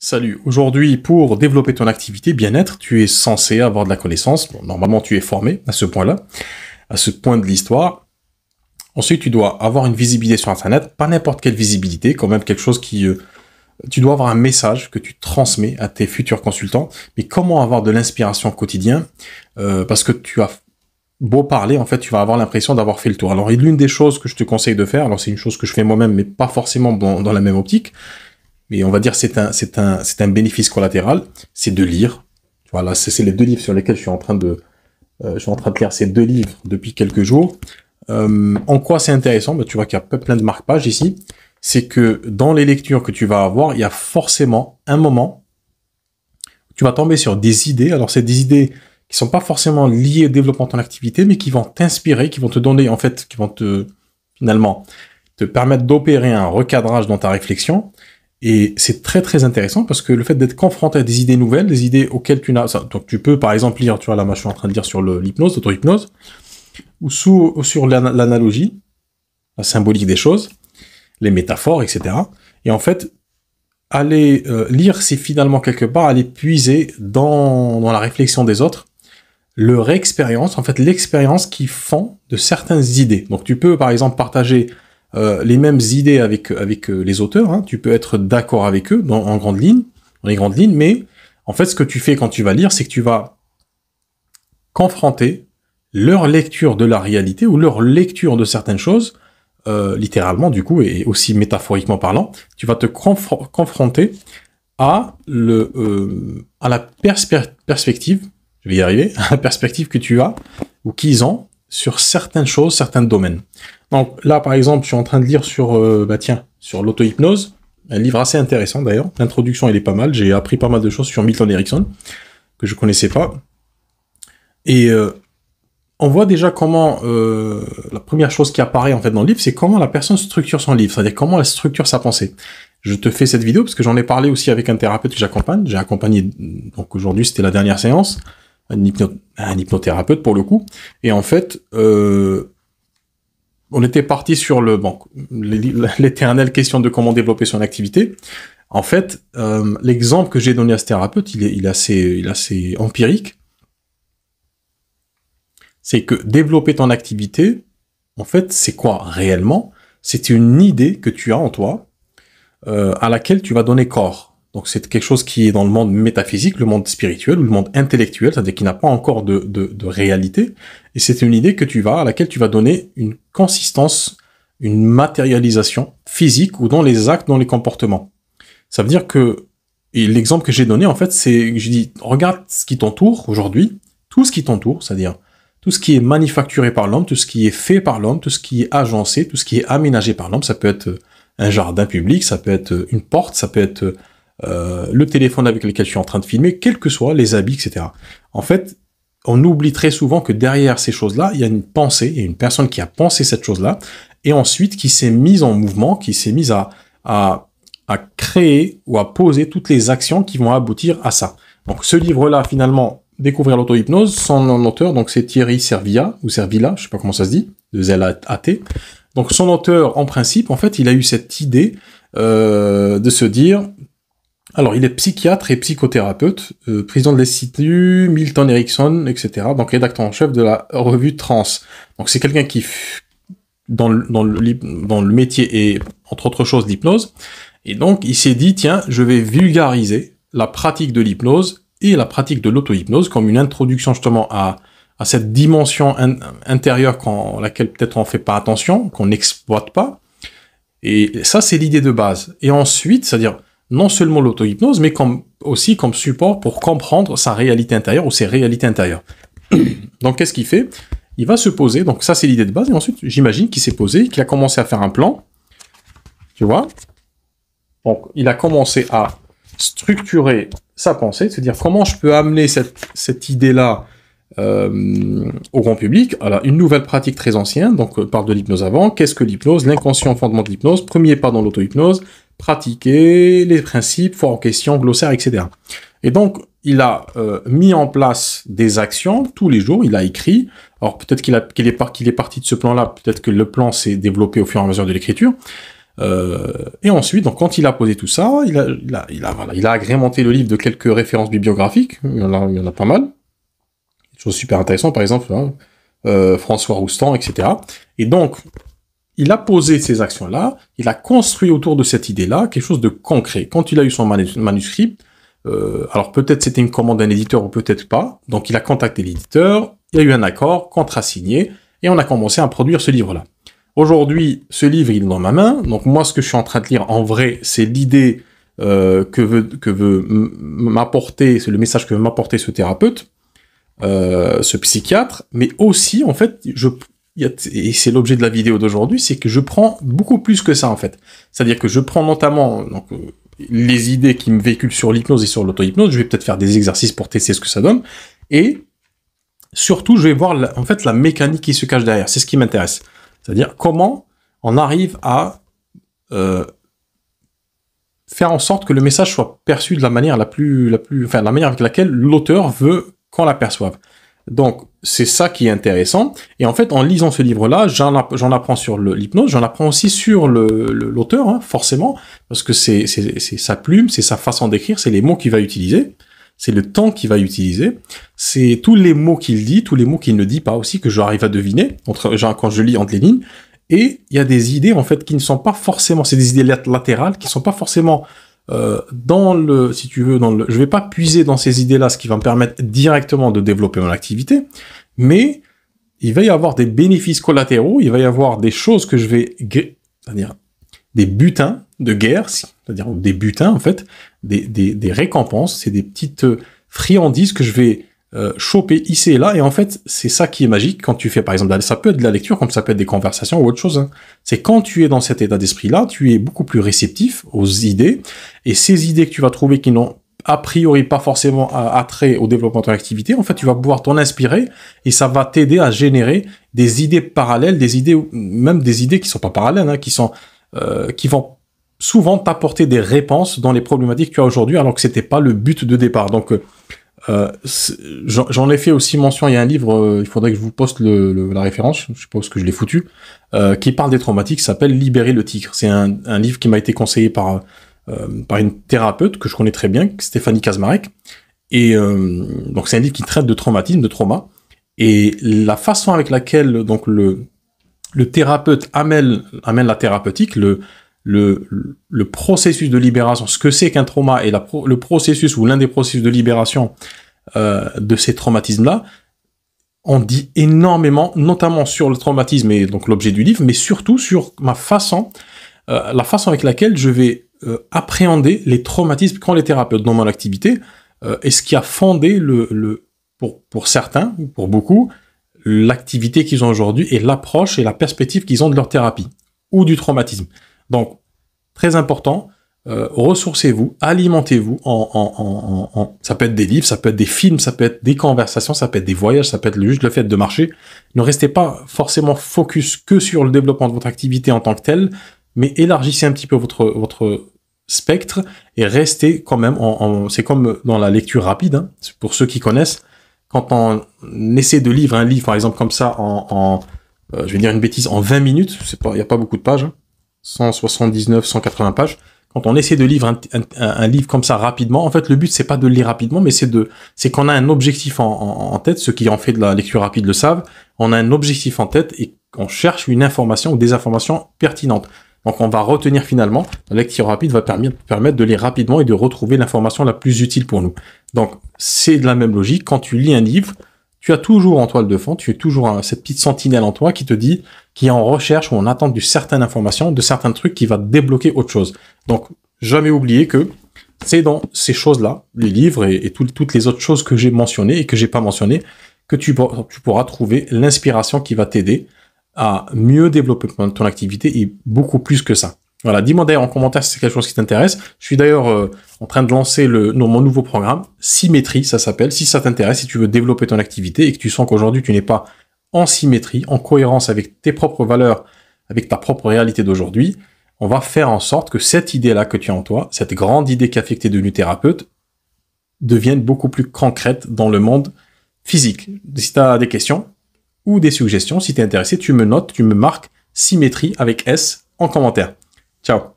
Salut, aujourd'hui pour développer ton activité bien-être, tu es censé avoir de la connaissance. Bon, normalement tu es formé à ce point-là, à ce point de l'histoire. Ensuite tu dois avoir une visibilité sur Internet, pas n'importe quelle visibilité, quand même quelque chose qui... tu dois avoir un message que tu transmets à tes futurs consultants. Mais comment avoir de l'inspiration au quotidien parce que tu as beau parler, en fait tu vas avoir l'impression d'avoir fait le tour. Alors l'une des choses que je te conseille de faire, alors c'est une chose que je fais moi-même mais pas forcément dans la même optique, mais on va dire c'est un bénéfice collatéral, c'est de lire. Voilà, c'est les deux livres sur lesquels je suis en train de lire ces deux livres depuis quelques jours. En quoi c'est intéressant? Tu vois qu'il y a plein de marque-pages ici. C'est que dans les lectures que tu vas avoir, il y a forcément un moment où tu vas tomber sur des idées. Alors c'est des idées qui sont pas forcément liées au développement de ton activité, mais qui vont t'inspirer, qui vont te donner, en fait, qui vont finalement te permettre d'opérer un recadrage dans ta réflexion. Et c'est très très intéressant parce que le fait d'être confronté à des idées nouvelles, des idées auxquelles tu n'as... Donc tu peux par exemple lire, tu vois là moi je suis en train de lire sur l'hypnose, l'auto-hypnose, ou sur l'analogie, la symbolique des choses, les métaphores, etc. Et en fait, aller lire, c'est finalement quelque part aller puiser dans la réflexion des autres, leur expérience, en fait l'expérience qu'ils font de certaines idées. Donc tu peux par exemple partager les mêmes idées avec les auteurs, hein. Tu peux être d'accord avec eux dans les grandes lignes, mais en fait, ce que tu fais quand tu vas lire, c'est que tu vas confronter leur lecture de la réalité ou leur lecture de certaines choses, littéralement du coup, et aussi métaphoriquement parlant, tu vas te confronter à la perspective, je vais y arriver, à la perspective que tu as ou qu'ils ont sur certaines choses, certains domaines. Donc là, par exemple, je suis en train de lire sur l'auto-hypnose, un livre assez intéressant d'ailleurs. L'introduction, elle est pas mal. J'ai appris pas mal de choses sur Milton Erickson que je connaissais pas. Et on voit déjà comment la première chose qui apparaît en fait dans le livre, c'est comment la personne structure son livre, c'est-à-dire comment elle structure sa pensée. Je te fais cette vidéo parce que j'en ai parlé aussi avec un thérapeute que j'accompagne. J'ai accompagné, donc aujourd'hui c'était la dernière séance, un hypnothérapeute pour le coup. Et en fait, on était parti sur l'éternelle question de comment développer son activité. En fait, l'exemple que j'ai donné à ce thérapeute, il est assez empirique. C'est que développer ton activité, en fait, c'est quoi réellement? C'est une idée que tu as en toi, à laquelle tu vas donner corps. Donc c'est quelque chose qui est dans le monde métaphysique, le monde spirituel ou le monde intellectuel, c'est-à-dire qui n'a pas encore de réalité. Et c'est une idée à laquelle tu vas donner une consistance, une matérialisation physique ou dans les actes, dans les comportements. Ça veut dire que, et l'exemple que j'ai donné, en fait, c'est que je dis, regarde ce qui t'entoure aujourd'hui, tout ce qui t'entoure, c'est-à-dire tout ce qui est manufacturé par l'homme, tout ce qui est fait par l'homme, tout ce qui est agencé, tout ce qui est aménagé par l'homme. Ça peut être un jardin public, ça peut être une porte, ça peut être le téléphone avec lequel je suis en train de filmer, quels que soient les habits, etc. En fait, on oublie très souvent que derrière ces choses-là, il y a une pensée, il y a une personne qui a pensé cette chose-là, et ensuite qui s'est mise en mouvement, qui s'est mise à créer ou à poser toutes les actions qui vont aboutir à ça. Donc ce livre-là, finalement, Découvrir l'auto-hypnose, son auteur, donc c'est Thierry Servilla, ou Servilla, je sais pas comment ça se dit, de Z-A-T. Donc son auteur, en principe, en fait, il a eu cette idée de se dire... Alors, il est psychiatre et psychothérapeute, président de l'Institut Milton Erickson, etc. Donc, rédacteur en chef de la revue Trans. Donc, c'est quelqu'un qui, dans le métier et, entre autres choses, l'hypnose. Et donc, il s'est dit, tiens, je vais vulgariser la pratique de l'hypnose et la pratique de l'auto-hypnose comme une introduction justement à cette dimension intérieure laquelle peut-être on fait pas attention, qu'on n'exploite pas. Et ça, c'est l'idée de base. Et ensuite, c'est-à-dire... non seulement l'auto-hypnose, mais aussi comme support pour comprendre sa réalité intérieure ou ses réalités intérieures. Donc, qu'est-ce qu'il fait? Il va se poser, donc ça, c'est l'idée de base, et ensuite, j'imagine qu'il s'est posé, qu'il a commencé à faire un plan, tu vois? Donc, il a commencé à structurer sa pensée, se dire comment je peux amener cette idée-là au grand public. Alors, une nouvelle pratique très ancienne, donc on parle de l'hypnose avant. Qu'est-ce que l'hypnose? L'inconscient fondement de l'hypnose, premier pas dans l'auto-hypnose, pratiquer les principes, foi en question, glossaire, etc. Et donc, il a mis en place des actions tous les jours, il a écrit. Alors, peut-être qu'il est parti de ce plan-là, peut-être que le plan s'est développé au fur et à mesure de l'écriture. Et ensuite, donc, quand il a posé tout ça, voilà, il a agrémenté le livre de quelques références bibliographiques. Il y en a pas mal. Des choses super intéressantes, par exemple, hein, François Roustan, etc. Et donc, il a posé ces actions-là, il a construit autour de cette idée-là quelque chose de concret. Quand il a eu son manuscrit, alors peut-être c'était une commande d'un éditeur ou peut-être pas, donc il a contacté l'éditeur, il y a eu un accord, contrat signé, et on a commencé à produire ce livre-là. Aujourd'hui, ce livre, il est dans ma main, donc moi, ce que je suis en train de lire, en vrai, c'est l'idée que veut m'apporter, c'est le message que veut m'apporter ce thérapeute, ce psychiatre, mais aussi, en fait, et c'est l'objet de la vidéo d'aujourd'hui, c'est que je prends beaucoup plus que ça, en fait. C'est-à-dire que je prends notamment donc, les idées qui me véhiculent sur l'hypnose et sur l'auto-hypnose, je vais peut-être faire des exercices pour tester ce que ça donne, et surtout, je vais voir en fait la mécanique qui se cache derrière, c'est ce qui m'intéresse. C'est-à-dire comment on arrive à faire en sorte que le message soit perçu de la manière enfin, la manière avec laquelle l'auteur veut qu'on l'aperçoive. Donc, c'est ça qui est intéressant. Et en fait, en lisant ce livre-là, j'en apprends sur l'hypnose, j'en apprends aussi sur l'auteur, hein, forcément, parce que c'est sa plume, c'est sa façon d'écrire, c'est les mots qu'il va utiliser, c'est le temps qu'il va utiliser, c'est tous les mots qu'il dit, tous les mots qu'il ne dit pas aussi, que j'arrive à deviner, quand je lis entre les lignes. Et il y a des idées, en fait, qui ne sont pas forcément, c'est des idées latérales, qui ne sont pas forcément si tu veux, je vais pas puiser dans ces idées-là, ce qui va me permettre directement de développer mon activité, mais il va y avoir des bénéfices collatéraux, il va y avoir des choses que je vais, c'est-à-dire des butins de guerre, c'est-à-dire des butins, en fait, des récompenses, c'est des petites friandises que je vais choper ici et là, et en fait, c'est ça qui est magique quand tu fais, par exemple, ça peut être de la lecture, comme ça peut être des conversations ou autre chose, hein. C'est quand tu es dans cet état d'esprit-là, tu es beaucoup plus réceptif aux idées, et ces idées que tu vas trouver qui n'ont a priori pas forcément attrait au développement de ton activité, en fait, tu vas pouvoir t'en inspirer, et ça va t'aider à générer des idées parallèles, même des idées qui sont pas parallèles, hein, qui vont souvent t'apporter des réponses dans les problématiques que tu as aujourd'hui, alors que c'était pas le but de départ. Donc, j'en ai fait aussi mention, il y a un livre, il faudrait que je vous poste la référence, je suppose que je l'ai foutu, qui parle des traumatiques, qui s'appelle Libérer le tigre. C'est un livre qui m'a été conseillé par une thérapeute que je connais très bien, Stéphanie Kazmarek, et donc c'est un livre qui traite de traumatisme, de trauma, et la façon avec laquelle donc le thérapeute amène la thérapeutique, le processus de libération, ce que c'est qu'un trauma et le processus ou l'un des processus de libération de ces traumatismes-là, on dit énormément, notamment sur le traumatisme et donc l'objet du livre, mais surtout sur la façon avec laquelle je vais appréhender les traumatismes qu'ont les thérapeutes dans mon activité, et ce qui a fondé pour certains, pour beaucoup, l'activité qu'ils ont aujourd'hui et l'approche et la perspective qu'ils ont de leur thérapie ou du traumatisme. Donc, très important, ressourcez-vous, alimentez-vous ça peut être des livres, ça peut être des films, ça peut être des conversations, ça peut être des voyages, ça peut être juste le fait de marcher. Ne restez pas forcément focus que sur le développement de votre activité en tant que telle, mais élargissez un petit peu votre spectre et restez quand même c'est comme dans la lecture rapide, hein, pour ceux qui connaissent, quand on essaie de lire un livre, par exemple, comme ça, je vais dire une bêtise, en 20 minutes, il n'y a pas beaucoup de pages, hein, 179, 180 pages, quand on essaie de lire un livre comme ça rapidement, en fait, le but, c'est pas de le lire rapidement, mais c'est qu'on a un objectif en tête, ceux qui ont fait de la lecture rapide le savent, on a un objectif en tête et on cherche une information ou des informations pertinentes. Donc, on va retenir finalement, la lecture rapide va permettre de lire rapidement et de retrouver l'information la plus utile pour nous. Donc, c'est de la même logique. Quand tu lis un livre, tu as toujours en toile de fond, tu as toujours cette petite sentinelle en toi qui te dit, qui est en recherche ou en attente de certaines informations, de certains trucs qui va débloquer autre chose. Donc, jamais oublier que c'est dans ces choses-là, les livres et toutes les autres choses que j'ai mentionnées et que j'ai pas mentionnées, que tu pourras trouver l'inspiration qui va t'aider à mieux développer ton activité et beaucoup plus que ça. Voilà, dis-moi d'ailleurs en commentaire si c'est quelque chose qui t'intéresse. Je suis d'ailleurs en train de lancer mon nouveau programme, Symétrie, ça s'appelle. Si ça t'intéresse, si tu veux développer ton activité et que tu sens qu'aujourd'hui tu n'es pas en symétrie, en cohérence avec tes propres valeurs, avec ta propre réalité d'aujourd'hui, on va faire en sorte que cette idée-là que tu as en toi, cette grande idée qui a fait que tu es devenu thérapeute, devienne beaucoup plus concrète dans le monde physique. Si tu as des questions ou des suggestions, si tu es intéressé, tu me notes, tu me marques Symétrie avec S en commentaire. Ciao.